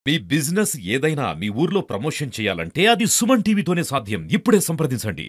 మీ business ఏదైనా మీ ఊర్లో promotion చేయాలంటే అది సుమన్ టీవీతోనే సాధ్యం. ఇప్పుడే సంప్రదించండి.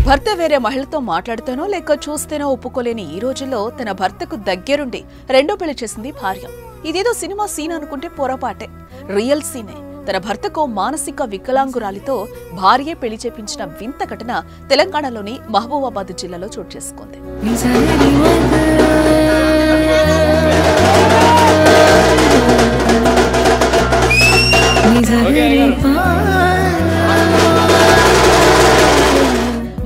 భర్త వేరే మహిళతో మాట్లాడుతానో లేక చూస్తేనో ఒప్పుకోలేని ఈ రోజుల్లో తన భర్తకు దగ్గరుండి రెండో పెళ్లి చేసింది భార్య. ఇదేదో సినిమా సీన్ అనుకుంటే పొరపాటే, రియల్ సీనే. తన భర్తకు మానసిక వికలాంగురాలితో భార్యే పెళ్లి చేపించిన వింత ఘటన తెలంగాణలోని మహబూబాబాద్ జిల్లాలో చోటు చేసుకుంది.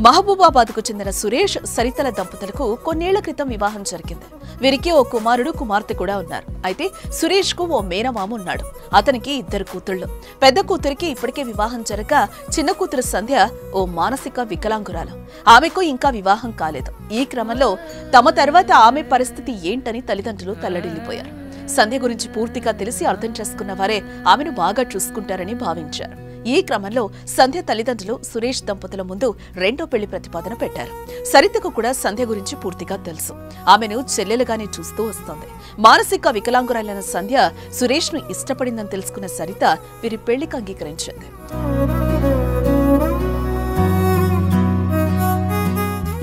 మహబూబాబాద్కు చెందిన సురేష్, సరితల దంపతులకు కొన్నేళ్ల క్రితం వివాహం జరిగింది. వీరికి ఓ కుమారుడు, కుమార్తె కూడా ఉన్నారు. అయితే సురేష్ కు ఓ మేనమామ ఉన్నాడు. అతనికి 2 కూతుళ్లు. పెద్ద కూతురికి ఇప్పటికే వివాహం జరగ చిన్న కూతురు సంధ్య ఓ మానసిక వికలాంగురాలు. ఆమెకు ఇంకా వివాహం కాలేదు. ఈ క్రమంలో తమ తర్వాత ఆమె పరిస్థితి ఏంటని తల్లిదండ్రులు తల్లడిల్లిపోయారు. సంధ్య గురించి పూర్తిగా తెలిసి అర్థం చేసుకున్న వారే ఆమెను బాగా చూసుకుంటారని భావించారు. ఈ క్రమంలో సంధ్య తల్లిదండ్రులు సురేష్ దంపతుల ముందు రెండో పెళ్లి ప్రతిపాదన పెట్టారు. సరితకు కూడా సంధ్య గురించి పూర్తిగా తెలుసు. ఆమెను చెల్లెలుగానే చూస్తూ వస్తోంది. మానసిక వికలాంగురాలైన సంధ్య సురేష్ ను ఇష్టపడిందని తెలుసుకున్న సరిత వీరి పెళ్లికి అంగీకరించింది.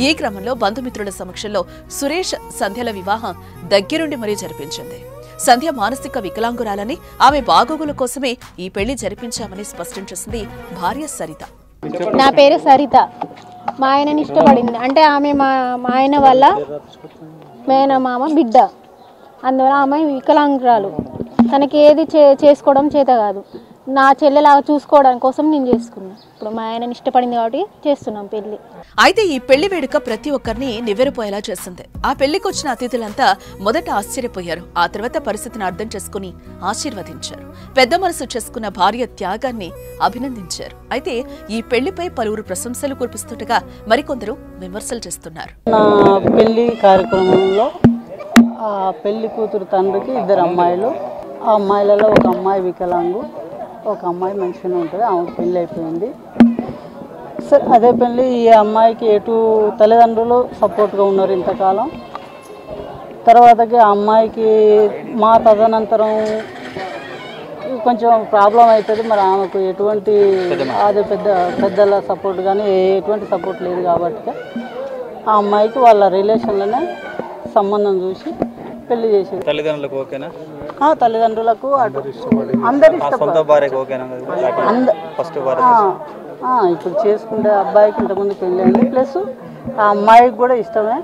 ఈ క్రమంలో బంధుమిత్రుల సమక్షంలో సురేష్, సంధ్యల వివాహం దగ్గరుండి మరీ జరిపించింది. సంధ్య మానసిక వికలాంగురాలని, ఆమె బాగోగుల కోసమే ఈ పెళ్లి జరిపించామని స్పష్టం చేసింది భార్య సరిత. నా పేరు సరిత. మా ఆయనని ఇష్టపడింది. అంటే ఆమె మా ఆయన వల్ల మేనమామ బిడ్డ. అందువల్ల ఆమె వికలాంగురాలు. తనకి ఏది చేసుకోవడం చేత కాదు. నా చెల్లెలాగా చూసుకోవడం కోసం నేను చేసుకున్నాను. ఇప్పుడు మా ఆయనని ఇష్టపడింది కాబట్టి చేస్తున్నాం పెళ్లి. అయితే ఈ పెళ్లి వేడుక ప్రతి ఒక్కరిని నివ్వెరపోయేలా చేసింది. ఆ పెళ్లికి వచ్చిన అతిథులంతా మొదట ఆశ్చర్యపోయారు. ఆ తర్వాత పరిస్థితిని అర్థం చేసుకుని ఆశీర్వదించారు. పెద్ద మనసు చేసుకున్న భార్య త్యాగాన్ని అభినందించారు. అయితే ఈ పెళ్లిపై పలువురు ప్రశంసలు కురిపిస్తుండగా మరికొందరు విమర్శలు చేస్తున్నారు. నా పెళ్లి కార్యక్రమంలో ఆ పెళ్లి కూతురు తండ్రికి 2 అమ్మాయిలు. ఆ అమ్మాయిలలో ఒక అమ్మాయి వికలాంగు, ఒక అమ్మాయి మంచిగానే ఉంటుంది. ఆమెకు పెళ్ళి అయిపోయింది. సరే, అదే పెళ్ళి ఈ అమ్మాయికి ఎటు తల్లిదండ్రులు సపోర్ట్గా ఉన్నారు ఇంతకాలం. తర్వాతకి ఆ అమ్మాయికి మా తదనంతరం కొంచెం ప్రాబ్లం అవుతుంది. మరి ఆమెకు ఎటువంటి అదే పెద్దల సపోర్ట్ కానీ ఎటువంటి సపోర్ట్ లేదు కాబట్టి ఆ అమ్మాయికి వాళ్ళ రిలేషన్లోనే సంబంధం చూసి పెళ్లి చేసేది. తల్లిదండ్రులకు ఓకేనా? తల్లిదండ్రులకు అందరు ఇప్పుడు చేసుకుంటే అబ్బాయికి ఇంతకుముందు పెళ్ళి అయింది. ప్లస్ ఆ అమ్మాయికి కూడా ఇష్టమే.